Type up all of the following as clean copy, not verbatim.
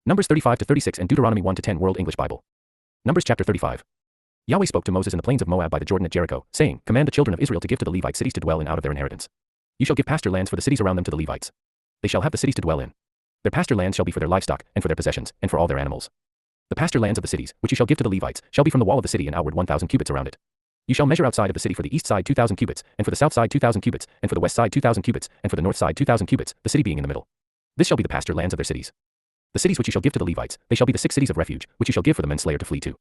Numbers 35 to 36 and Deuteronomy 1 to 10 World English Bible. Numbers chapter 35. Yahweh spoke to Moses in the plains of Moab by the Jordan at Jericho, saying, Command the children of Israel to give to the Levites cities to dwell in out of their inheritance. You shall give pasture lands for the cities around them to the Levites. They shall have the cities to dwell in. Their pasture lands shall be for their livestock, and for their possessions, and for all their animals. The pasture lands of the cities, which you shall give to the Levites, shall be from the wall of the city and outward 1,000 cubits around it. You shall measure outside of the city for the east side 2,000 cubits, and for the south side 2,000 cubits, and for the west side 2,000 cubits, and for the north side 2,000 cubits, the city being in the middle. This shall be the pasture lands of their cities. The cities which you shall give to the Levites, they shall be the 6 cities of refuge, which you shall give for the manslayer to flee to.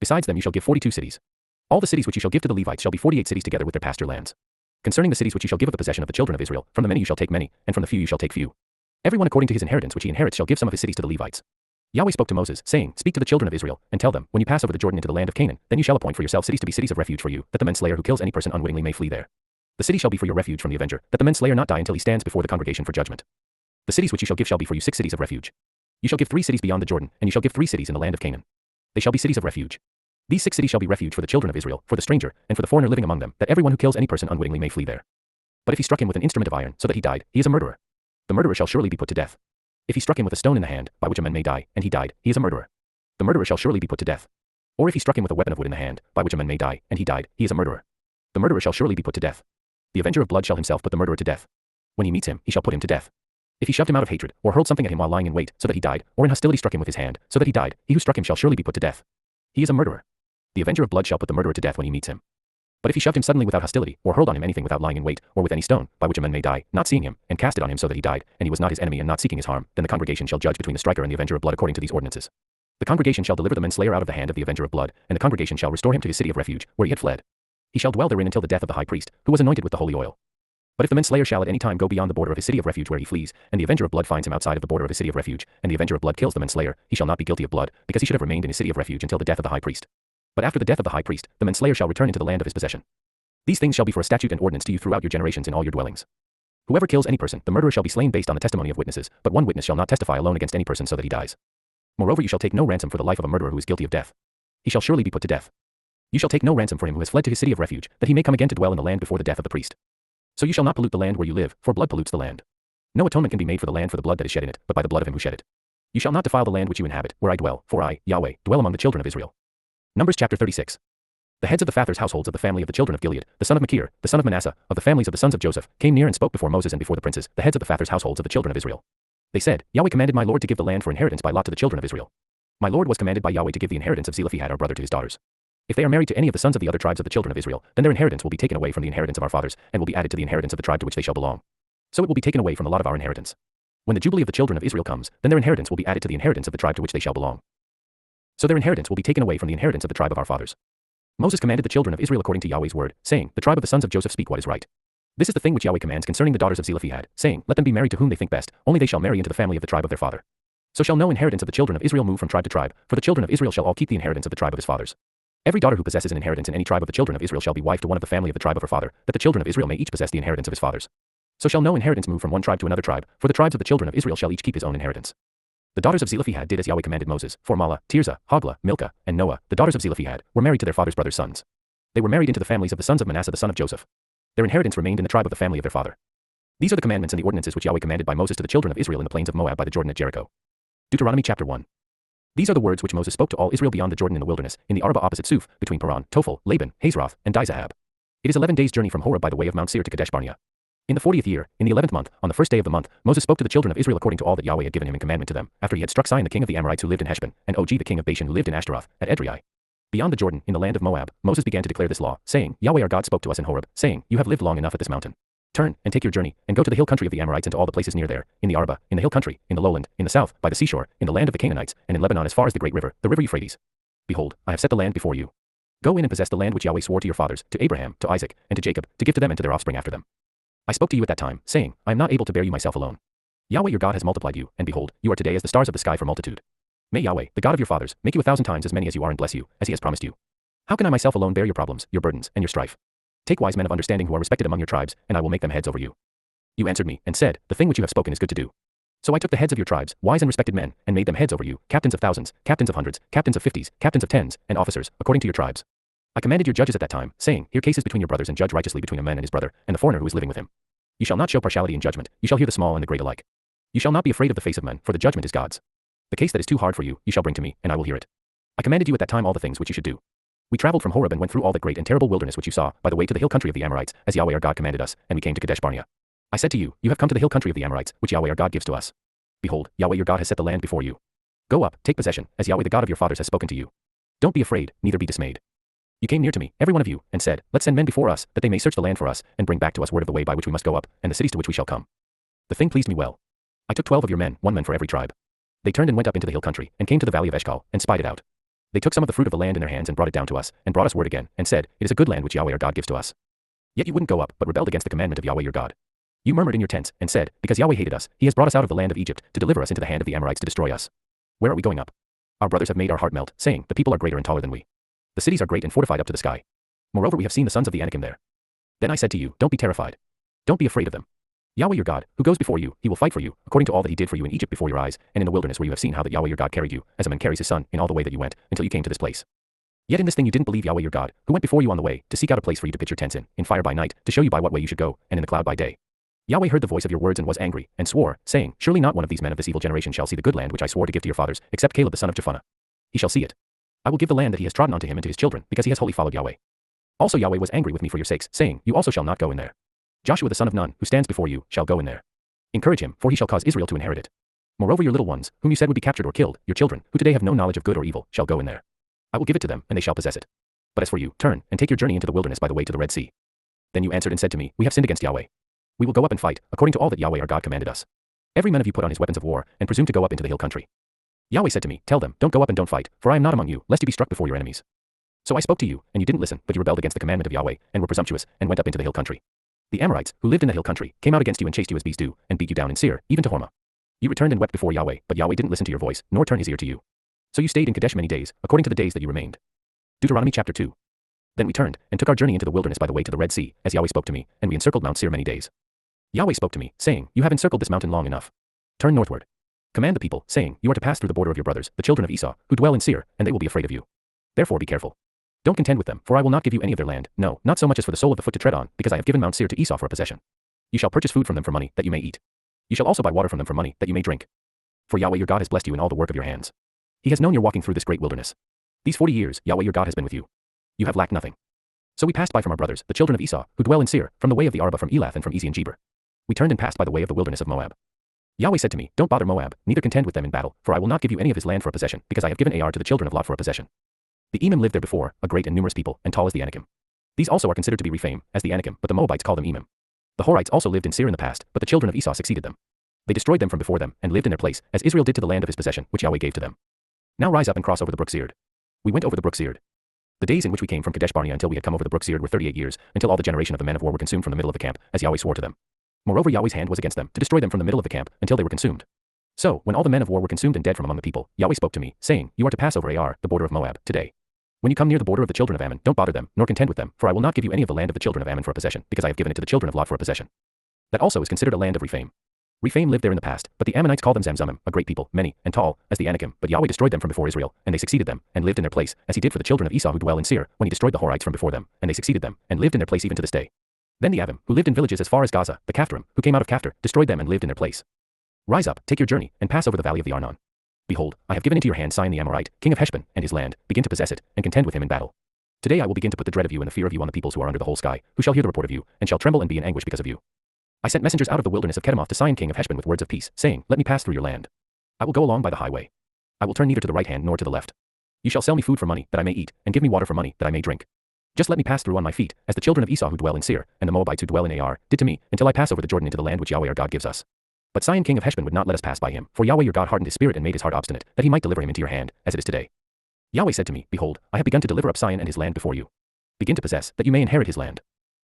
Besides them you shall give 42 cities. All the cities which you shall give to the Levites shall be 48 cities together with their pasture lands. Concerning the cities which you shall give of the possession of the children of Israel, from the many you shall take many, and from the few you shall take few. Everyone according to his inheritance which he inherits shall give some of his cities to the Levites. Yahweh spoke to Moses, saying, Speak to the children of Israel, and tell them, when you pass over the Jordan into the land of Canaan, then you shall appoint for yourselves cities to be cities of refuge for you, that the manslayer who kills any person unwittingly may flee there. The city shall be for your refuge from the avenger, that the manslayer not die until he stands before the congregation for judgment. The cities which you shall give shall be for you 6 cities of refuge. You shall give 3 cities beyond the Jordan, and you shall give 3 cities in the land of Canaan. They shall be cities of refuge. These 6 cities shall be refuge for the children of Israel, for the stranger, and for the foreigner living among them, that everyone who kills any person unwittingly may flee there. But if he struck him with an instrument of iron, so that he died, he is a murderer. The murderer shall surely be put to death. If he struck him with a stone in the hand, by which a man may die, and he died, he is a murderer. The murderer shall surely be put to death. Or if he struck him with a weapon of wood in the hand, by which a man may die, and he died, he is a murderer. The murderer shall surely be put to death. The avenger of blood shall himself put the murderer to death. When he meets him, he shall put him to death. If he shoved him out of hatred, or hurled something at him while lying in wait, so that he died, or in hostility struck him with his hand, so that he died, he who struck him shall surely be put to death. He is a murderer. The avenger of blood shall put the murderer to death when he meets him. But if he shoved him suddenly without hostility, or hurled on him anything without lying in wait, or with any stone, by which a man may die, not seeing him, and cast it on him so that he died, and he was not his enemy and not seeking his harm, then the congregation shall judge between the striker and the avenger of blood according to these ordinances. The congregation shall deliver the manslayer out of the hand of the avenger of blood, and the congregation shall restore him to his city of refuge, where he had fled. He shall dwell therein until the death of the high priest, who was anointed with the holy oil. But if the manslayer shall at any time go beyond the border of his city of refuge where he flees, and the avenger of blood finds him outside of the border of his city of refuge, and the avenger of blood kills the manslayer, he shall not be guilty of blood, because he should have remained in his city of refuge until the death of the high priest. But after the death of the high priest, the manslayer shall return into the land of his possession. These things shall be for a statute and ordinance to you throughout your generations in all your dwellings. Whoever kills any person, the murderer shall be slain based on the testimony of witnesses, but one witness shall not testify alone against any person so that he dies. Moreover, you shall take no ransom for the life of a murderer who is guilty of death. He shall surely be put to death. You shall take no ransom for him who has fled to his city of refuge, that he may come again to dwell in the land before the death of the priest. So you shall not pollute the land where you live, for blood pollutes the land. No atonement can be made for the land for the blood that is shed in it, but by the blood of him who shed it. You shall not defile the land which you inhabit, where I dwell, for I, Yahweh, dwell among the children of Israel. Numbers chapter 36. The heads of the fathers' households of the family of the children of Gilead, the son of Machir, the son of Manasseh, of the families of the sons of Joseph, came near and spoke before Moses and before the princes, the heads of the fathers' households of the children of Israel. They said, Yahweh commanded my lord to give the land for inheritance by lot to the children of Israel. My lord was commanded by Yahweh to give the inheritance of Zelophehad our brother to his daughters. If they are married to any of the sons of the other tribes of the children of Israel, then their inheritance will be taken away from the inheritance of our fathers, and will be added to the inheritance of the tribe to which they shall belong. So it will be taken away from the lot of our inheritance. When the jubilee of the children of Israel comes, then their inheritance will be added to the inheritance of the tribe to which they shall belong. So their inheritance will be taken away from the inheritance of the tribe of our fathers. Moses commanded the children of Israel according to Yahweh's word, saying, The tribe of the sons of Joseph speak what is right. This is the thing which Yahweh commands concerning the daughters of Zelophehad, saying, Let them be married to whom they think best, only they shall marry into the family of the tribe of their father. So shall no inheritance of the children of Israel move from tribe to tribe, for the children of Israel shall all keep the inheritance of the tribe of his fathers. Every daughter who possesses an inheritance in any tribe of the children of Israel shall be wife to one of the family of the tribe of her father, that the children of Israel may each possess the inheritance of his fathers. So shall no inheritance move from one tribe to another tribe, for the tribes of the children of Israel shall each keep his own inheritance. The daughters of Zelophehad did as Yahweh commanded Moses, for Mahlah, Tirzah, Hoglah, Milcah, and Noah, the daughters of Zelophehad, were married to their father's brothers' sons. They were married into the families of the sons of Manasseh the son of Joseph. Their inheritance remained in the tribe of the family of their father. These are the commandments and the ordinances which Yahweh commanded by Moses to the children of Israel in the plains of Moab by the Jordan at Jericho. Deuteronomy chapter 1. These are the words which Moses spoke to all Israel beyond the Jordan in the wilderness, in the Arabah opposite Suf, between Paran, Tophel, Laban, Hazeroth, and Dizahab. It is 11 days' journey from Horeb by the way of Mount Seir to Kadesh Barnea. In the 40th year, in the 11th month, on the first day of the month, Moses spoke to the children of Israel according to all that Yahweh had given him in commandment to them, after he had struck Sihon the king of the Amorites who lived in Heshbon, and Og the king of Bashan who lived in Ashtaroth, at Edrei. Beyond the Jordan, in the land of Moab, Moses began to declare this law, saying, Yahweh our God spoke to us in Horeb, saying, You have lived long enough at this mountain. Turn, and take your journey, and go to the hill country of the Amorites and to all the places near there, in the Arabah, in the hill country, in the lowland, in the south, by the seashore, in the land of the Canaanites, and in Lebanon as far as the great river, the river Euphrates. Behold, I have set the land before you. Go in and possess the land which Yahweh swore to your fathers, to Abraham, to Isaac, and to Jacob, to give to them and to their offspring after them. I spoke to you at that time, saying, I am not able to bear you myself alone. Yahweh your God has multiplied you, and behold, you are today as the stars of the sky for multitude. May Yahweh, the God of your fathers, make you 1,000 times as many as you are and bless you, as he has promised you. How can I myself alone bear your problems, your burdens, and your strife? Take wise men of understanding who are respected among your tribes, and I will make them heads over you. You answered me, and said, The thing which you have spoken is good to do. So I took the heads of your tribes, wise and respected men, and made them heads over you, captains of thousands, captains of hundreds, captains of 50s, captains of 10s, and officers, according to your tribes. I commanded your judges at that time, saying, Hear cases between your brothers and judge righteously between a man and his brother, and the foreigner who is living with him. You shall not show partiality in judgment, you shall hear the small and the great alike. You shall not be afraid of the face of men, for the judgment is God's. The case that is too hard for you, you shall bring to me, and I will hear it. I commanded you at that time all the things which you should do. We traveled from Horeb and went through all that great and terrible wilderness which you saw, by the way to the hill country of the Amorites, as Yahweh our God commanded us, and we came to Kadesh Barnea. I said to you, you have come to the hill country of the Amorites, which Yahweh our God gives to us. Behold, Yahweh your God has set the land before you. Go up, take possession, as Yahweh the God of your fathers has spoken to you. Don't be afraid, neither be dismayed. You came near to me, every one of you, and said, Let's send men before us, that they may search the land for us, and bring back to us word of the way by which we must go up, and the cities to which we shall come. The thing pleased me well. I took 12 of your men, 1 man for every tribe. They turned and went up into the hill country, and came to the valley of Eshcol, and spied it out. They took some of the fruit of the land in their hands and brought it down to us, and brought us word again, and said, It is a good land which Yahweh our God gives to us. Yet you wouldn't go up, but rebelled against the commandment of Yahweh your God. You murmured in your tents, and said, Because Yahweh hated us, he has brought us out of the land of Egypt, to deliver us into the hand of the Amorites to destroy us. Where are we going up? Our brothers have made our heart melt, saying, The people are greater and taller than we. The cities are great and fortified up to the sky. Moreover, we have seen the sons of the Anakim there. Then I said to you, Don't be terrified. Don't be afraid of them. Yahweh your God, who goes before you, he will fight for you, according to all that he did for you in Egypt before your eyes, and in the wilderness where you have seen how that Yahweh your God carried you, as a man carries his son, in all the way that you went, until you came to this place. Yet in this thing you didn't believe Yahweh your God, who went before you on the way, to seek out a place for you to pitch your tents in fire by night, to show you by what way you should go, and in the cloud by day. Yahweh heard the voice of your words and was angry, and swore, saying, Surely not one of these men of this evil generation shall see the good land which I swore to give to your fathers, except Caleb the son of Jephunneh. He shall see it. I will give the land that he has trodden unto him and to his children, because he has wholly followed Yahweh. Also Yahweh was angry with me for your sakes, saying, You also shall not go in there. Joshua the son of Nun, who stands before you, shall go in there. Encourage him, for he shall cause Israel to inherit it. Moreover your little ones, whom you said would be captured or killed, your children, who today have no knowledge of good or evil, shall go in there. I will give it to them, and they shall possess it. But as for you, turn, and take your journey into the wilderness by the way to the Red Sea. Then you answered and said to me, We have sinned against Yahweh. We will go up and fight, according to all that Yahweh our God commanded us. Every man of you put on his weapons of war, and presume to go up into the hill country. Yahweh said to me, Tell them, Don't go up and don't fight, for I am not among you, lest you be struck before your enemies. So I spoke to you, and you didn't listen, but you rebelled against the commandment of Yahweh, and were presumptuous, and went up into the hill country. The Amorites, who lived in the hill country, came out against you and chased you as bees do, and beat you down in Seir, even to Hormah. You returned and wept before Yahweh, but Yahweh didn't listen to your voice, nor turn his ear to you. So you stayed in Kadesh many days, according to the days that you remained. Deuteronomy chapter 2. Then we turned, and took our journey into the wilderness by the way to the Red Sea, as Yahweh spoke to me, and we encircled Mount Seir many days. Yahweh spoke to me, saying, You have encircled this mountain long enough. Turn northward. Command the people, saying, You are to pass through the border of your brothers, the children of Esau, who dwell in Seir, and they will be afraid of you. Therefore be careful. Don't contend with them, for I will not give you any of their land, no, not so much as for the sole of the foot to tread on, because I have given Mount Seir to Esau for a possession. You shall purchase food from them for money, that you may eat. You shall also buy water from them for money, that you may drink. For Yahweh your God has blessed you in all the work of your hands. He has known your walking through this great wilderness. These 40 years, Yahweh your God has been with you. You have lacked nothing. So we passed by from our brothers, the children of Esau, who dwell in Seir, from the way of the Arabah from Elath and from Ezion Geber. We turned and passed by the way of the wilderness of Moab. Yahweh said to me, Don't bother Moab, neither contend with them in battle, for I will not give you any of his land for a possession, because I have given Ar to the children of Lot for a possession. The Emim lived there before, a great and numerous people, and tall as the Anakim. These also are considered to be Rephaim, as the Anakim, but the Moabites call them Emim. The Horites also lived in Seir in the past, but the children of Esau succeeded them. They destroyed them from before them, and lived in their place, as Israel did to the land of his possession, which Yahweh gave to them. Now rise up and cross over the brook Seir. We went over the brook Seir. The days in which we came from Kadesh Barnea until we had come over the brook Seir were 38 years, until all the generation of the men of war were consumed from the middle of the camp, as Yahweh swore to them. Moreover Yahweh's hand was against them, to destroy them from the middle of the camp, until they were consumed. So, when all the men of war were consumed and dead from among the people, Yahweh spoke to me, saying, You are to pass over Ar, the border of Moab, today. When you come near the border of the children of Ammon, don't bother them, nor contend with them, for I will not give you any of the land of the children of Ammon for a possession, because I have given it to the children of Lot for a possession. That also is considered a land of Rephaim. Rephaim lived there in the past, but the Ammonites called them Zamzummim, a great people, many, and tall, as the Anakim, but Yahweh destroyed them from before Israel, and they succeeded them, and lived in their place, as he did for the children of Esau who dwell in Seir, when he destroyed the Horites from before them, and they succeeded them, and lived in their place even to this day. Then the Avim, who lived in villages as far as Gaza, the Caphtorim, who came out of Caphtor, destroyed them and lived in their place. Rise up, take your journey, and pass over the valley of the Arnon. Behold, I have given into your hand Sihon the Amorite, king of Heshbon, and his land, begin to possess it, and contend with him in battle. Today I will begin to put the dread of you and the fear of you on the peoples who are under the whole sky, who shall hear the report of you, and shall tremble and be in anguish because of you. I sent messengers out of the wilderness of Kedemoth to Sihon king of Heshbon with words of peace, saying, Let me pass through your land. I will go along by the highway. I will turn neither to the right hand nor to the left. You shall sell me food for money, that I may eat, and give me water for money, that I may drink. Just let me pass through on my feet, as the children of Esau who dwell in Seir, and the Moabites who dwell in Ar, did to me, until I pass over the Jordan into the land which Yahweh our God gives us. But Sihon king of Heshbon would not let us pass by him, for Yahweh your God hardened his spirit and made his heart obstinate, that he might deliver him into your hand, as it is today. Yahweh said to me, Behold, I have begun to deliver up Sihon and his land before you. Begin to possess, that you may inherit his land.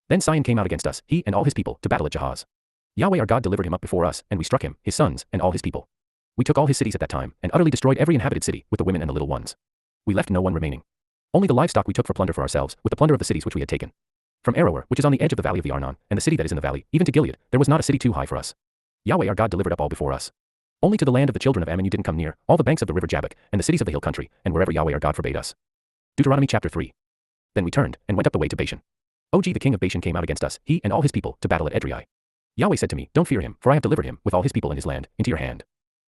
Then Sihon came out against us, he and all his people, to battle at Jahaz. Yahweh our God delivered him up before us, and we struck him, his sons, and all his people. We took all his cities at that time, and utterly destroyed every inhabited city, with the women and the little ones. We left no one remaining. Only the livestock we took for plunder for ourselves, with the plunder of the cities which we had taken. From Aroer, which is on the edge of the valley of the Arnon, and the city that is in the valley, even to Gilead, there was not a city too high for us. Yahweh our God delivered up all before us. Only to the land of the children of Ammon you didn't come near, all the banks of the river Jabbok, and the cities of the hill country, and wherever Yahweh our God forbade us. Deuteronomy chapter 3. Then we turned, and went up the way to Bashan. Og the king of Bashan came out against us, he and all his people, to battle at Edrei. Yahweh said to me, Don't fear him, for I have delivered him, with all his people and his land, into your hand.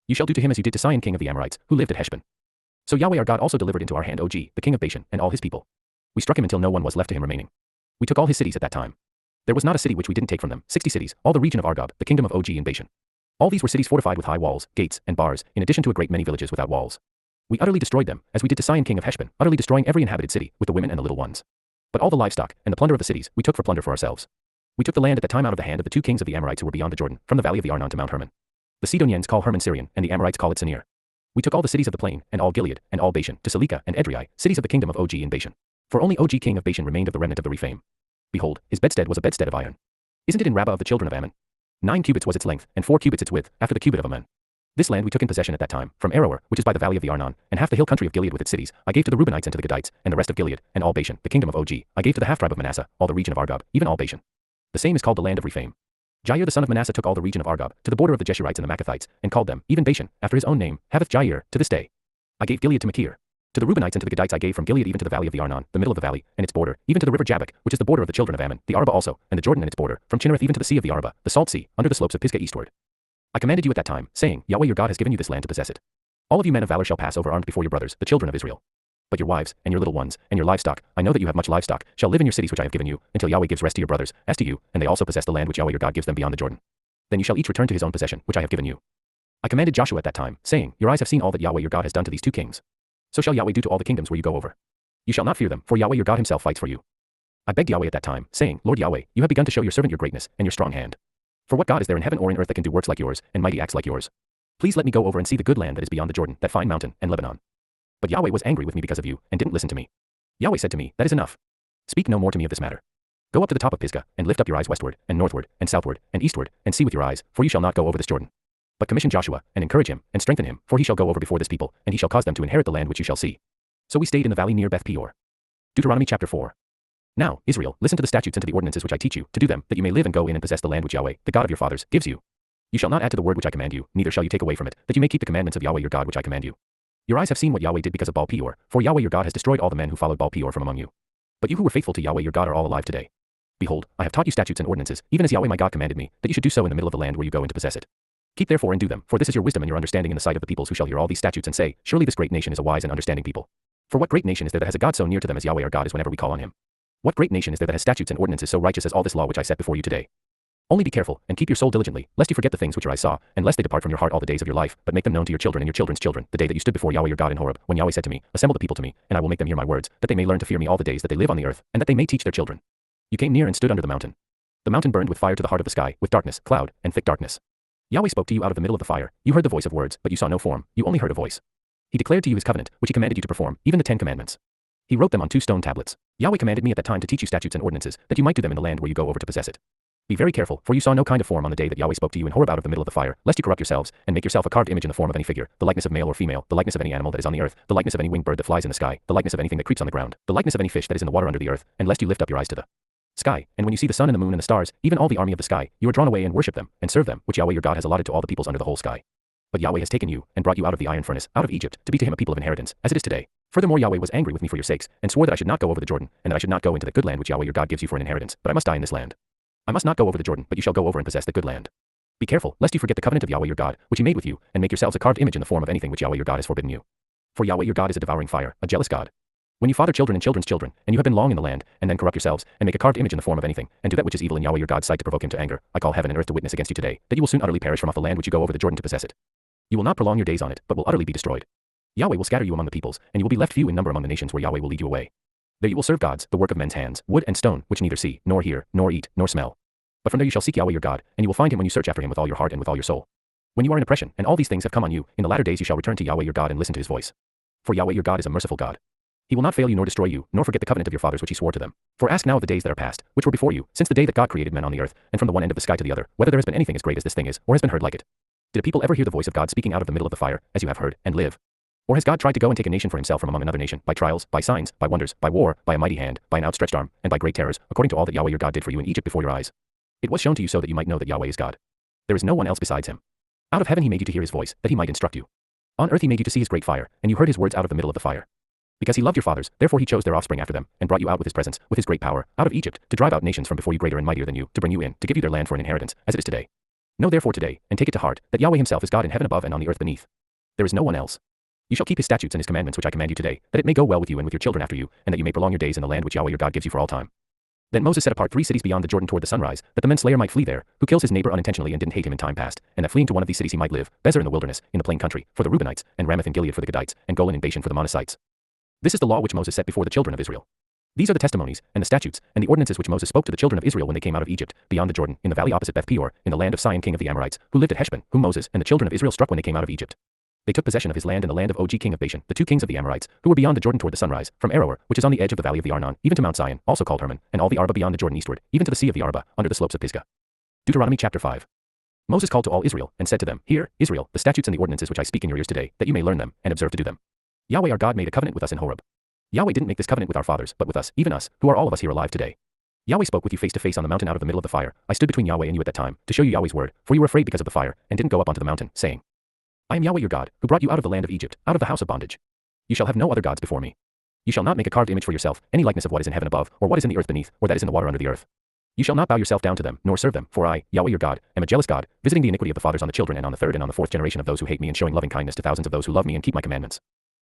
You shall do to him as you did to Sihon king of the Amorites, who lived at Heshbon. So Yahweh our God also delivered into our hand Og, the king of Bashan, and all his people. We struck him until no one was left to him remaining. We took all his cities at that time. There was not a city which we didn't take from them, 60 cities, all the region of Argob, the kingdom of Og and Bashan. All these were cities fortified with high walls, gates, and bars, in addition to a great many villages without walls. We utterly destroyed them, as we did to Sihon king of Heshbon, utterly destroying every inhabited city, with the women and the little ones. But all the livestock, and the plunder of the cities, we took for plunder for ourselves. We took the land at the time out of the hand of the 2 kings of the Amorites who were beyond the Jordan, from the valley of the Arnon to Mount Hermon. The Sidonians call Hermon Syrian, and the Amorites call it Sinir. We took all the cities of the plain, and all Gilead, and all Bashan, to Salekah and Edrei, cities of the kingdom of Og and Bashan. For only Og king of Bashan remained of the remnant of the Rephaim. Behold, his bedstead was a bedstead of iron. Isn't it in Rabbah of the children of Ammon? 9 cubits was its length, and 4 cubits its width, after the cubit of a man. This land we took in possession at that time, from Aroer, which is by the valley of the Arnon, and half the hill country of Gilead with its cities, I gave to the Reubenites and to the Gadites, and the rest of Gilead, and all Bashan, the kingdom of Og, I gave to the half-tribe of Manasseh, all the region of Argob, even all Bashan. The same is called the land of Rephaim. Jair the son of Manasseh took all the region of Argob, to the border of the Jeshurites and the Maccathites, and called them, even Bashan, after his own name, Haveth Jair, to this day. I gave Gilead to Machir. To the Reubenites and to the Gadites I gave from Gilead even to the valley of the Arnon, the middle of the valley, and its border, even to the river Jabbok, which is the border of the children of Ammon, the Arabah also, and the Jordan and its border, from Chinnereth even to the sea of the Arabah, the salt sea, under the slopes of Pisgah eastward. I commanded you at that time, saying, Yahweh your God has given you this land to possess it. All of you men of valor shall pass over armed before your brothers, the children of Israel. But your wives, and your little ones, and your livestock, I know that you have much livestock, shall live in your cities which I have given you, until Yahweh gives rest to your brothers, as to you, and they also possess the land which Yahweh your God gives them beyond the Jordan. Then you shall each return to his own possession, which I have given you. I commanded Joshua at that time, saying, Your eyes have seen all that Yahweh your God has done to these 2 kings. So shall Yahweh do to all the kingdoms where you go over. You shall not fear them, for Yahweh your God himself fights for you. I begged Yahweh at that time, saying, Lord Yahweh, you have begun to show your servant your greatness, and your strong hand. For what God is there in heaven or in earth that can do works like yours, and mighty acts like yours? Please let me go over and see the good land that is beyond the Jordan, that fine mountain, and Lebanon. But Yahweh was angry with me because of you, and didn't listen to me. Yahweh said to me, That is enough. Speak no more to me of this matter. Go up to the top of Pisgah, and lift up your eyes westward, and northward, and southward, and eastward, and see with your eyes, for you shall not go over this Jordan. But commission Joshua, and encourage him, and strengthen him, for he shall go over before this people, and he shall cause them to inherit the land which you shall see. So we stayed in the valley near Beth Peor. Deuteronomy chapter 4. Now, Israel, listen to the statutes and to the ordinances which I teach you, to do them, that you may live and go in and possess the land which Yahweh, the God of your fathers, gives you. You shall not add to the word which I command you, neither shall you take away from it, that you may keep the commandments of Yahweh your God which I command you. Your eyes have seen what Yahweh did because of Baal Peor, for Yahweh your God has destroyed all the men who followed Baal Peor from among you. But you who were faithful to Yahweh your God are all alive today. Behold, I have taught you statutes and ordinances, even as Yahweh my God commanded me, that you should do so in the middle of the land where you go in to possess it. Keep therefore and do them, for this is your wisdom and your understanding in the sight of the peoples who shall hear all these statutes and say, Surely this great nation is a wise and understanding people. For what great nation is there that has a God so near to them as Yahweh our God is whenever we call on him? What great nation is there that has statutes and ordinances so righteous as all this law which I set before you today? Only be careful, and keep your soul diligently, lest you forget the things which your eyes saw, and lest they depart from your heart all the days of your life, but make them known to your children and your children's children, the day that you stood before Yahweh your God in Horeb, when Yahweh said to me, Assemble the people to me, and I will make them hear my words, that they may learn to fear me all the days that they live on the earth, and that they may teach their children. You came near and stood under the mountain. The mountain burned with fire to the heart of the sky, with darkness, cloud, and thick darkness. Yahweh spoke to you out of the middle of the fire. You heard the voice of words, but you saw no form, you only heard a voice. He declared to you his covenant, which he commanded you to perform, even the 10 commandments. He wrote them on 2 stone tablets. Yahweh commanded me at that time to teach you statutes and ordinances, that you might do them in the land where you go over to possess it. Be very careful, for you saw no kind of form on the day that Yahweh spoke to you in Horeb out of the middle of the fire, lest you corrupt yourselves, and make yourself a carved image in the form of any figure, the likeness of male or female, the likeness of any animal that is on the earth, the likeness of any winged bird that flies in the sky, the likeness of anything that creeps on the ground, the likeness of any fish that is in the water under the earth, and lest you lift up your eyes to the sky, and when you see the sun and the moon and the stars, even all the army of the sky, you are drawn away and worship them, and serve them, which Yahweh your God has allotted to all the peoples under the whole sky. But Yahweh has taken you, and brought you out of the iron furnace, out of Egypt, to be to him a people of inheritance, as it is today. Furthermore Yahweh was angry with me for your sakes, and swore that I should not go over the Jordan, and that I should not go into the good land which Yahweh your God gives you for an inheritance, but I must die in this land. I must not go over the Jordan, but you shall go over and possess the good land. Be careful, lest you forget the covenant of Yahweh your God, which he made with you, and make yourselves a carved image in the form of anything which Yahweh your God has forbidden you. For Yahweh your God is a devouring fire, a jealous God. When you father children and children's children, and you have been long in the land, and then corrupt yourselves, and make a carved image in the form of anything, and do that which is evil in Yahweh your God's sight to provoke him to anger, I call heaven and earth to witness against you today, that you will soon utterly perish from off the land which you go over the Jordan to possess it. You will not prolong your days on it, but will utterly be destroyed. Yahweh will scatter you among the peoples, and you will be left few in number among the nations where Yahweh will lead you away. There you will serve gods, the work of men's hands, wood and stone, which neither see, nor hear, nor eat, nor smell. But from there you shall seek Yahweh your God, and you will find him when you search after him with all your heart and with all your soul. When you are in oppression, and all these things have come on you, in the latter days you shall return to Yahweh your God and listen to his voice. For Yahweh your God is a merciful God. He will not fail you nor destroy you, nor forget the covenant of your fathers which he swore to them. For ask now of the days that are past, which were before you, since the day that God created men on the earth, and from the one end of the sky to the other, whether there has been anything as great as this thing is, or has been heard like it. Did a people ever hear the voice of God speaking out of the middle of the fire, as you have heard, and live? Or has God tried to go and take a nation for himself from among another nation, by trials, by signs, by wonders, by war, by a mighty hand, by an outstretched arm, and by great terrors, according to all that Yahweh your God did for you in Egypt before your eyes? It was shown to you so that you might know that Yahweh is God. There is no one else besides him. Out of heaven he made you to hear his voice, that he might instruct you. On earth he made you to see his great fire, and you heard his words out of the middle of the fire. Because he loved your fathers, therefore he chose their offspring after them, and brought you out with his presence, with his great power, out of Egypt, to drive out nations from before you greater and mightier than you, to bring you in, to give you their land for an inheritance, as it is today. Know therefore today, and take it to heart, that Yahweh himself is God in heaven above and on the earth beneath. There is no one else. You shall keep his statutes and his commandments which I command you today, that it may go well with you and with your children after you, and that you may prolong your days in the land which Yahweh your God gives you for all time. Then Moses set apart 3 cities beyond the Jordan toward the sunrise, that the manslayer might flee there, who kills his neighbor unintentionally and didn't hate him in time past, and that fleeing to one of these cities he might live, Bezer in the wilderness, in the plain country, for the Reubenites, and Ramoth in Gilead for the Gadites, and Golan in Bashan for the Manassites. This is the law which Moses set before the children of Israel. These are the testimonies, and the statutes, and the ordinances which Moses spoke to the children of Israel when they came out of Egypt, beyond the Jordan, in the valley opposite Beth Peor, in the land of Sihon king of the Amorites, who lived at Heshbon, whom Moses and the children of Israel struck when they came out of Egypt. They took possession of his land and the land of Og king of Bashan, the 2 kings of the Amorites, who were beyond the Jordan toward the sunrise, from Aroer, which is on the edge of the valley of the Arnon, even to Mount Sion, also called Hermon, and all the Arba beyond the Jordan eastward, even to the sea of the Arba, under the slopes of Pisgah. Deuteronomy chapter 5. Moses called to all Israel, and said to them, Hear, Israel, the statutes and the ordinances which I speak in your ears today, that you may learn them, and observe to do them. Yahweh our God made a covenant with us in Horeb. Yahweh didn't make this covenant with our fathers, but with us, even us, who are all of us here alive today. Yahweh spoke with you face to face on the mountain out of the middle of the fire. I stood between Yahweh and you at that time, to show you Yahweh's word, for you were afraid because of the fire, and didn't go up onto the mountain, saying, I am Yahweh your God, who brought you out of the land of Egypt, out of the house of bondage. You shall have no other gods before me. You shall not make a carved image for yourself, any likeness of what is in heaven above, or what is in the earth beneath, or that is in the water under the earth. You shall not bow yourself down to them, nor serve them, for I, Yahweh your God, am a jealous God, visiting the iniquity of the fathers on the children and on the 3rd and on the 4th generation of those who hate me, and showing loving kindness to thousands of those who love me and keep my commandments.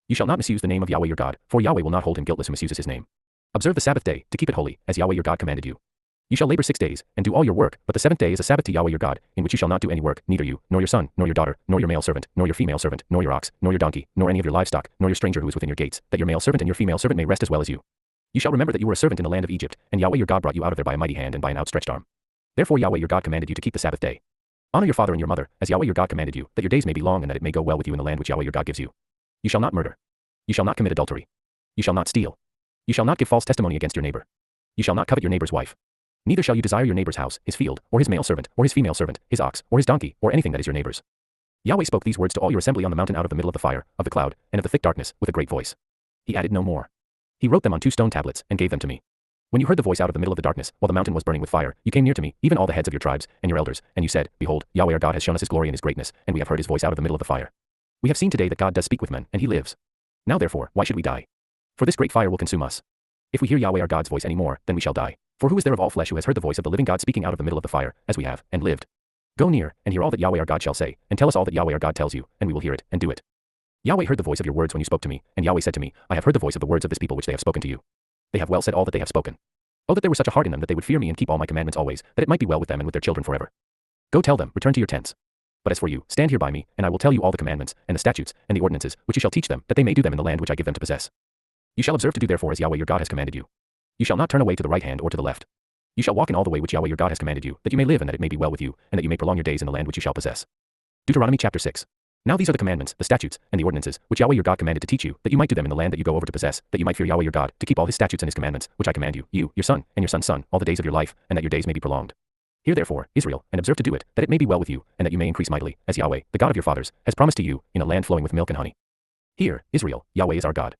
You shall not misuse the name of Yahweh your God, for Yahweh will not hold him guiltless who misuses his name. Observe the Sabbath day, to keep it holy, as Yahweh your God commanded you. You shall labor 6 days, and do all your work, but the 7th day is a Sabbath to Yahweh your God, in which you shall not do any work, neither you, nor your son, nor your daughter, nor your male servant, nor your female servant, nor your ox, nor your donkey, nor any of your livestock, nor your stranger who is within your gates, that your male servant and your female servant may rest as well as you. You shall remember that you were a servant in the land of Egypt, and Yahweh your God brought you out of there by a mighty hand and by an outstretched arm. Therefore Yahweh your God commanded you to keep the Sabbath day. Honor your father and your mother, as Yahweh your God commanded you, that your days may be long and that it may go well with you in the land which Yahweh your God gives you. You shall not murder. You shall not commit adultery. You shall not steal. You shall not give false testimony against your neighbor. You shall not covet your neighbor's wife. Neither shall you desire your neighbor's house, his field, or his male servant, or his female servant, his ox, or his donkey, or anything that is your neighbor's. Yahweh spoke these words to all your assembly on the mountain out of the middle of the fire, of the cloud, and of the thick darkness, with a great voice. He added no more. He wrote them on 2 stone tablets, and gave them to me. When you heard the voice out of the middle of the darkness, while the mountain was burning with fire, you came near to me, even all the heads of your tribes, and your elders, and you said, Behold, Yahweh our God has shown us his glory and his greatness, and we have heard his voice out of the middle of the fire. We have seen today that God does speak with men, and he lives. Now therefore, why should we die? For this great fire will consume us. If we hear Yahweh our God's voice any more, then we shall die. For who is there of all flesh who has heard the voice of the living God speaking out of the middle of the fire, as we have, and lived? Go near, and hear all that Yahweh our God shall say, and tell us all that Yahweh our God tells you, and we will hear it, and do it. Yahweh heard the voice of your words when you spoke to me, and Yahweh said to me, I have heard the voice of the words of this people which they have spoken to you. They have well said all that they have spoken. Oh, that there were such a heart in them that they would fear me and keep all my commandments always, that it might be well with them and with their children forever. Go tell them, return to your tents. But as for you, stand here by me, and I will tell you all the commandments, and the statutes, and the ordinances, which you shall teach them, that they may do them in the land which I give them to possess. You shall observe to do therefore as Yahweh your God has commanded you. You shall not turn away to the right hand or to the left. You shall walk in all the way which Yahweh your God has commanded you, that you may live and that it may be well with you, and that you may prolong your days in the land which you shall possess. Deuteronomy chapter 6. Now these are the commandments, the statutes, and the ordinances, which Yahweh your God commanded to teach you, that you might do them in the land that you go over to possess, that you might fear Yahweh your God, to keep all his statutes and his commandments, which I command you, you, your son, and your son's son, all the days of your life, and that your days may be prolonged. Hear therefore, Israel, and observe to do it, that it may be well with you, and that you may increase mightily, as Yahweh, the God of your fathers, has promised to you, in a land flowing with milk and honey. Hear, Israel, Yahweh is our God.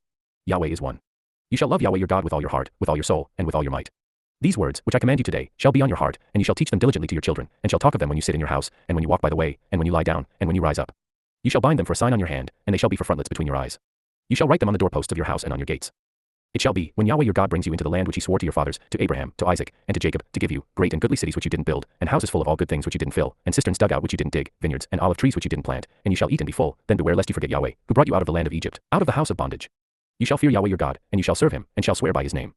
Yahweh is one. You shall love Yahweh your God with all your heart, with all your soul, and with all your might. These words, which I command you today, shall be on your heart, and you shall teach them diligently to your children, and shall talk of them when you sit in your house, and when you walk by the way, and when you lie down, and when you rise up. You shall bind them for a sign on your hand, and they shall be for frontlets between your eyes. You shall write them on the doorposts of your house and on your gates. It shall be, when Yahweh your God brings you into the land which he swore to your fathers, to Abraham, to Isaac, and to Jacob, to give you, great and goodly cities which you didn't build, and houses full of all good things which you didn't fill, and cisterns dug out which you didn't dig, vineyards, and olive trees which you didn't plant, and you shall eat and be full, then beware lest you forget Yahweh, who brought you out of the land of Egypt, out of the house of bondage. You shall fear Yahweh your God, and you shall serve him, and shall swear by his name.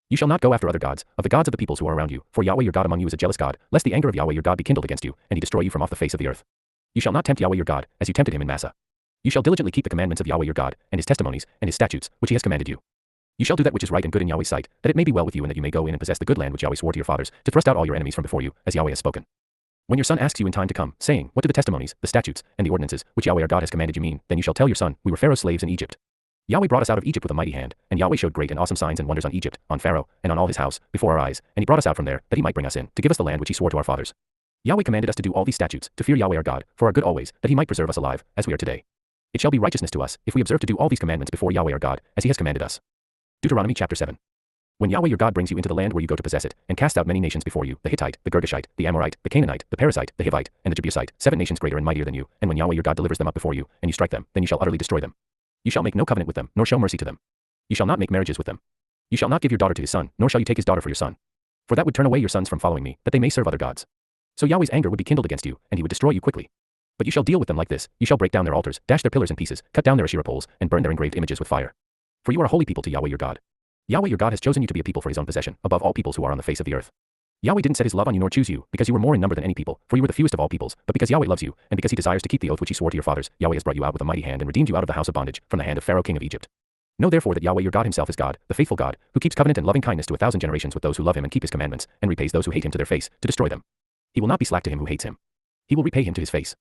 You shall not go after other gods, of the gods of the peoples who are around you, for Yahweh your God among you is a jealous God, lest the anger of Yahweh your God be kindled against you, and he destroy you from off the face of the earth. You shall not tempt Yahweh your God, as you tempted him in Massah. You shall diligently keep the commandments of Yahweh your God, and his testimonies, and his statutes, which he has commanded you. You shall do that which is right and good in Yahweh's sight, that it may be well with you and that you may go in and possess the good land which Yahweh swore to your fathers, to thrust out all your enemies from before you, as Yahweh has spoken. When your son asks you in time to come, saying, What do the testimonies, the statutes, and the ordinances, which Yahweh our God has commanded you mean, then you shall tell your son, We were Pharaoh's slaves in Egypt. Yahweh brought us out of Egypt with a mighty hand, and Yahweh showed great and awesome signs and wonders on Egypt, on Pharaoh, and on all his house, before our eyes, and he brought us out from there, that he might bring us in, to give us the land which he swore to our fathers. Yahweh commanded us to do all these statutes, to fear Yahweh our God, for our good always, that he might preserve us alive, as we are today. It shall be righteousness to us, if we observe to do all these commandments before Yahweh our God, as he has commanded us. Deuteronomy chapter 7. When Yahweh your God brings you into the land where you go to possess it, and casts out many nations before you, the Hittite, the Girgashite, the Amorite, the Canaanite, the Perizzite, the Hivite, and the Jebusite, 7 nations greater and mightier than you, and when Yahweh your God delivers them up before you, and you strike them, then you shall utterly destroy them. You shall make no covenant with them, nor show mercy to them. You shall not make marriages with them. You shall not give your daughter to his son, nor shall you take his daughter for your son. For that would turn away your sons from following me, that they may serve other gods. So Yahweh's anger would be kindled against you, and he would destroy you quickly. But you shall deal with them like this: you shall break down their altars, dash their pillars in pieces, cut down their Asherah poles, and burn their engraved images with fire. For you are a holy people to Yahweh your God. Yahweh your God has chosen you to be a people for his own possession, above all peoples who are on the face of the earth. Yahweh didn't set his love on you nor choose you, because you were more in number than any people, for you were the fewest of all peoples, but because Yahweh loves you, and because he desires to keep the oath which he swore to your fathers, Yahweh has brought you out with a mighty hand and redeemed you out of the house of bondage, from the hand of Pharaoh king of Egypt. Know therefore that Yahweh your God himself is God, the faithful God, who keeps covenant and loving kindness to 1,000 generations with those who love him and keep his commandments, and repays those who hate him to their face, to destroy them. He will not be slack to him who hates him. He will repay him to his face.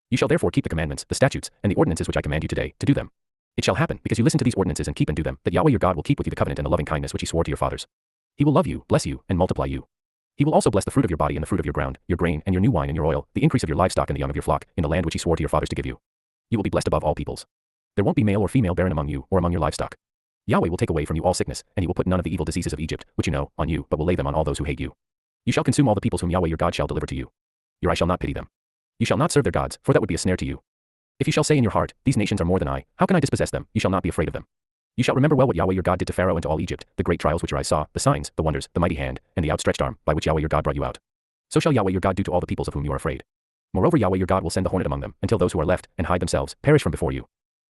You shall therefore keep the commandments, the statutes, and the ordinances which I command you today, to do them. It shall happen, because you listen to these ordinances and keep and do them, that Yahweh your God will keep with you the covenant and the loving kindness which he swore to your fathers. He will love you, bless you, and multiply you. He will also bless the fruit of your body and the fruit of your ground, your grain and your new wine and your oil, the increase of your livestock and the young of your flock, in the land which he swore to your fathers to give you. You will be blessed above all peoples. There won't be male or female barren among you, or among your livestock. Yahweh will take away from you all sickness, and he will put none of the evil diseases of Egypt, which you know, on you, but will lay them on all those who hate you. You shall consume all the peoples whom Yahweh your God shall deliver to you. Your eye shall not pity them. You shall not serve their gods, for that would be a snare to you. If you shall say in your heart, these nations are more than I, how can I dispossess them? You shall not be afraid of them. You shall remember well what Yahweh your God did to Pharaoh and to all Egypt, the great trials which your eyes saw, the signs, the wonders, the mighty hand, and the outstretched arm, by which Yahweh your God brought you out. So shall Yahweh your God do to all the peoples of whom you are afraid. Moreover Yahweh your God will send the hornet among them, until those who are left, and hide themselves, perish from before you.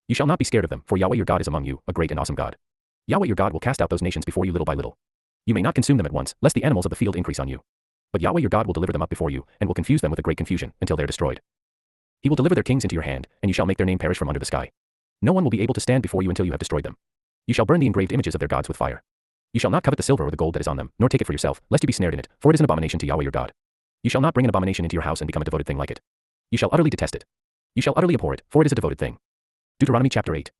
You shall not be scared of them, for Yahweh your God is among you, a great and awesome God. Yahweh your God will cast out those nations before you little by little. You may not consume them at once, lest the animals of the field increase on you. But Yahweh your God will deliver them up before you, and will confuse them with a great confusion, until they are destroyed. He will deliver their kings into your hand, and you shall make their name perish from under the sky. No one will be able to stand before you until you have destroyed them. You shall burn the engraved images of their gods with fire. You shall not covet the silver or the gold that is on them, nor take it for yourself, lest you be snared in it, for it is an abomination to Yahweh your God. You shall not bring an abomination into your house and become a devoted thing like it. You shall utterly detest it. You shall utterly abhor it, for it is a devoted thing. Deuteronomy chapter 8.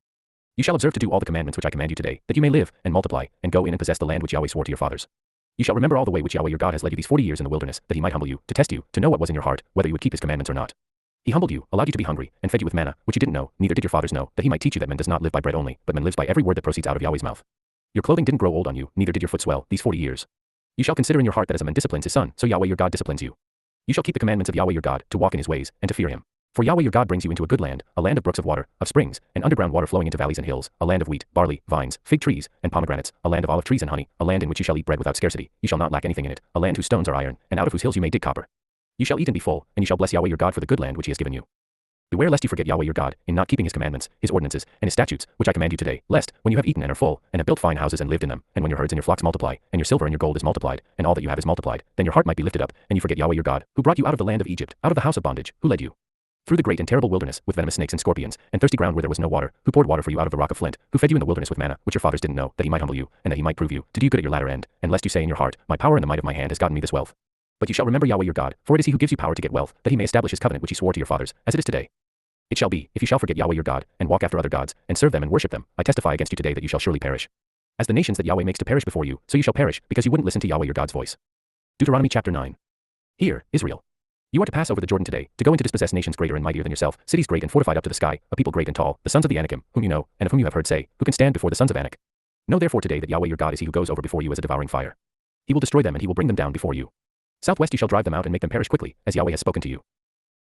You shall observe to do all the commandments which I command you today, that you may live, and multiply, and go in and possess the land which Yahweh swore to your fathers. You shall remember all the way which Yahweh your God has led you these 40 years in the wilderness, that he might humble you, to test you, to know what was in your heart, whether you would keep his commandments or not. He humbled you, allowed you to be hungry, and fed you with manna, which you didn't know, neither did your fathers know, that he might teach you that man does not live by bread only, but man lives by every word that proceeds out of Yahweh's mouth. Your clothing didn't grow old on you, neither did your foot swell, these 40 years. You shall consider in your heart that as a man disciplines his son, so Yahweh your God disciplines you. You shall keep the commandments of Yahweh your God, to walk in his ways, and to fear him. For Yahweh your God brings you into a good land, a land of brooks of water, of springs, and underground water flowing into valleys and hills, a land of wheat, barley, vines, fig trees, and pomegranates, a land of olive trees and honey, a land in which you shall eat bread without scarcity, you shall not lack anything in it, a land whose stones are iron, and out of whose hills you may dig copper. You shall eat and be full, and you shall bless Yahweh your God for the good land which he has given you. Beware lest you forget Yahweh your God, in not keeping his commandments, his ordinances, and his statutes, which I command you today, lest, when you have eaten and are full, and have built fine houses and lived in them, and when your herds and your flocks multiply, and your silver and your gold is multiplied, and all that you have is multiplied, then your heart might be lifted up, and you forget Yahweh your God, who brought you out of the land of Egypt, out of the house of bondage, who led you through the great and terrible wilderness, with venomous snakes and scorpions, and thirsty ground where there was no water, who poured water for you out of the rock of flint, who fed you in the wilderness with manna, which your fathers didn't know, that he might humble you, and that he might prove you, to do good at your latter end, and lest you say in your heart, my power and the might of my hand has gotten me this wealth. But you shall remember Yahweh your God, for it is he who gives you power to get wealth, that he may establish his covenant which he swore to your fathers, as it is today. It shall be, if you shall forget Yahweh your God, and walk after other gods, and serve them and worship them, I testify against you today that you shall surely perish. As the nations that Yahweh makes to perish before you, so you shall perish, because you wouldn't listen to Yahweh your God's voice. Deuteronomy chapter 9. Hear, Israel. You are to pass over the Jordan today, to go in to dispossess nations greater and mightier than yourself, cities great and fortified up to the sky, a people great and tall, the sons of the Anakim, whom you know, and of whom you have heard say, who can stand before the sons of Anak. Know therefore today that Yahweh your God is he who goes over before you as a devouring fire. He will destroy them and he will bring them down before you. Southwest you shall drive them out and make them perish quickly, as Yahweh has spoken to you.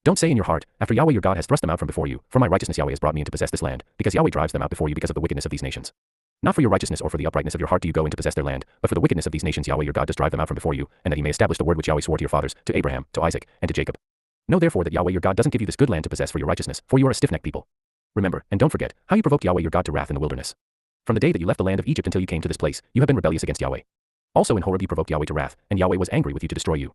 Don't say in your heart, after Yahweh your God has thrust them out from before you, for my righteousness Yahweh has brought me in to possess this land, because Yahweh drives them out before you because of the wickedness of these nations. Not for your righteousness or for the uprightness of your heart do you go in to possess their land, but for the wickedness of these nations Yahweh your God does drive them out from before you, and that he may establish the word which Yahweh swore to your fathers, to Abraham, to Isaac, and to Jacob. Know therefore that Yahweh your God doesn't give you this good land to possess for your righteousness, for you are a stiff-necked people. Remember, and don't forget, how you provoked Yahweh your God to wrath in the wilderness. From the day that you left the land of Egypt until you came to this place, you have been rebellious against Yahweh. Also in Horeb you provoked Yahweh to wrath, and Yahweh was angry with you to destroy you.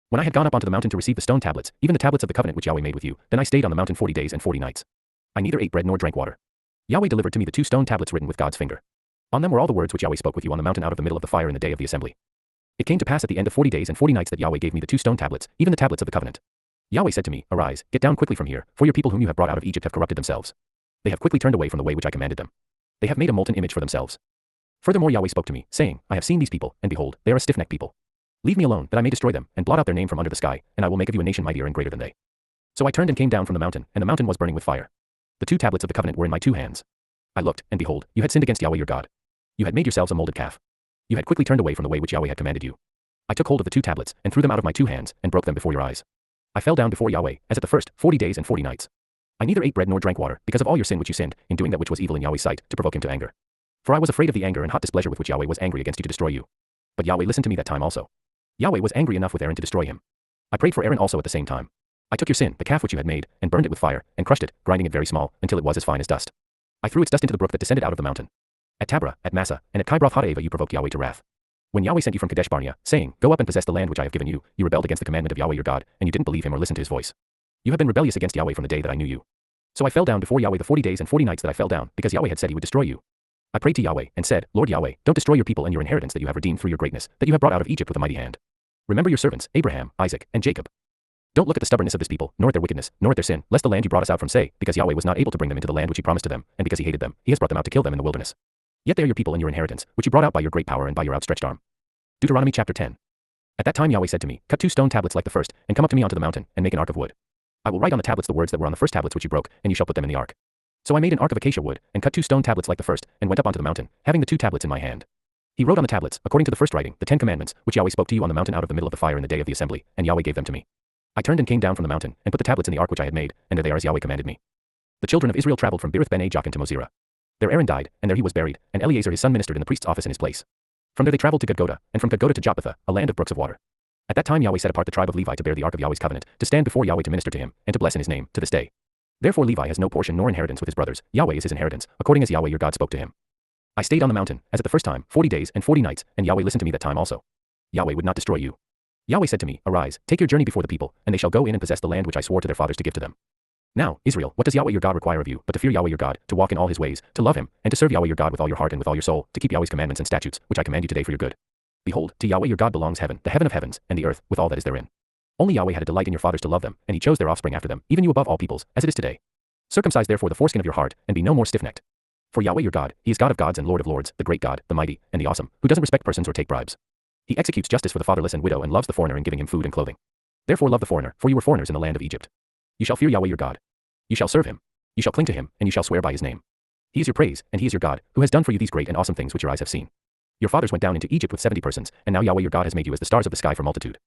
When I had gone up onto the mountain to receive the stone tablets, even the tablets of the covenant which Yahweh made with you, then I stayed on the mountain 40 days and 40 nights. I neither ate bread nor drank water. Yahweh delivered to me the 2 stone tablets written with God's finger. On them were all the words which Yahweh spoke with you on the mountain out of the middle of the fire in the day of the assembly. It came to pass at the end of 40 days and 40 nights that Yahweh gave me the 2 stone tablets, even the tablets of the covenant. Yahweh said to me, Arise, get down quickly from here, for your people whom you have brought out of Egypt have corrupted themselves. They have quickly turned away from the way which I commanded them. They have made a molten image for themselves. Furthermore Yahweh spoke to me, saying, I have seen these people, and behold, they are a stiff-necked people. Leave me alone, that I may destroy them, and blot out their name from under the sky, and I will make of you a nation mightier and greater than they. So I turned and came down from the mountain, and the mountain was burning with fire. The 2 tablets of the covenant were in my 2 hands. I looked, and behold, you had sinned against Yahweh your God. You had made yourselves a molded calf. You had quickly turned away from the way which Yahweh had commanded you. I took hold of the 2 tablets, and threw them out of my 2 hands, and broke them before your eyes. I fell down before Yahweh, as at the first, 40 days and 40 nights. I neither ate bread nor drank water, because of all your sin which you sinned, in doing that which was evil in Yahweh's sight, to provoke him to anger. For I was afraid of the anger and hot displeasure with which Yahweh was angry against you to destroy you. But Yahweh listened to me that time also. Yahweh was angry enough with Aaron to destroy him. I prayed for Aaron also at the same time. I took your sin, the calf which you had made, and burned it with fire, and crushed it, grinding it very small, until it was as fine as dust. I threw its dust into the brook that descended out of the mountain. At Taberah, at Massa, and at Kibroth-Hattaavah you provoked Yahweh to wrath. When Yahweh sent you from Kadesh Barnea, saying, Go up and possess the land which I have given you, you rebelled against the commandment of Yahweh your God, and you didn't believe him or listen to his voice. You have been rebellious against Yahweh from the day that I knew you. So I fell down before Yahweh the 40 days and 40 nights that I fell down, because Yahweh had said he would destroy you. I prayed to Yahweh, and said, Lord Yahweh, don't destroy your people and your inheritance that you have redeemed through your greatness, that you have brought out of Egypt with a mighty hand. Remember your servants, Abraham, Isaac, and Jacob. Don't look at the stubbornness of this people, nor at their wickedness, nor at their sin, lest the land you brought us out from say, because Yahweh was not able to bring them into the land which he promised to them, and because he hated them, he has brought them out to kill them in the wilderness. Yet they are your people and your inheritance, which you brought out by your great power and by your outstretched arm. Deuteronomy chapter 10. At that time Yahweh said to me, Cut 2 stone tablets like the first, and come up to me onto the mountain, and make an ark of wood. I will write on the tablets the words that were on the first tablets which you broke, and you shall put them in the ark. So I made an ark of acacia wood, and cut 2 stone tablets like the first, and went up onto the mountain, having the 2 tablets in my hand. He wrote on the tablets, according to the first writing, the 10 commandments, which Yahweh spoke to you on the mountain out of the middle of the fire in the day of the assembly, and Yahweh gave them to me. I turned and came down from the mountain, and put the tablets in the ark which I had made, and there they are as Yahweh commanded me. The children of Israel traveled from Beerith Ben Jaakan to Mosera. There Aaron died, and there he was buried, and Eleazar his son ministered in the priest's office in his place. From there they traveled to Gudgoda, and from Gudgoda to Jotbatha, a land of brooks of water. At that time Yahweh set apart the tribe of Levi to bear the ark of Yahweh's covenant, to stand before Yahweh to minister to him, and to bless in his name, to this day. Therefore Levi has no portion nor inheritance with his brothers, Yahweh is his inheritance, according as Yahweh your God spoke to him. I stayed on the mountain, as at the first time, 40 days and 40 nights, and Yahweh listened to me that time also. Yahweh would not destroy you. Yahweh said to me, Arise, take your journey before the people, and they shall go in and possess the land which I swore to their fathers to give to them. Now, Israel, what does Yahweh your God require of you, but to fear Yahweh your God, to walk in all his ways, to love him, and to serve Yahweh your God with all your heart and with all your soul, to keep Yahweh's commandments and statutes, which I command you today for your good. Behold, to Yahweh your God belongs heaven, the heaven of heavens, and the earth, with all that is therein. Only Yahweh had a delight in your fathers to love them, and he chose their offspring after them, even you above all peoples, as it is today. Circumcise therefore the foreskin of your heart, and be no more stiff-necked. For Yahweh your God, he is God of gods and Lord of lords, the great God, the mighty, and the awesome, who doesn't respect persons or take bribes. He executes justice for the fatherless and widow and loves the foreigner in giving him food and clothing. Therefore love the foreigner, for you were foreigners in the land of Egypt. You shall fear Yahweh your God. You shall serve him. You shall cling to him, and you shall swear by his name. He is your praise, and he is your God, who has done for you these great and awesome things which your eyes have seen. Your fathers went down into Egypt with 70 persons, and now Yahweh your God has made you as the stars of the sky for multitude.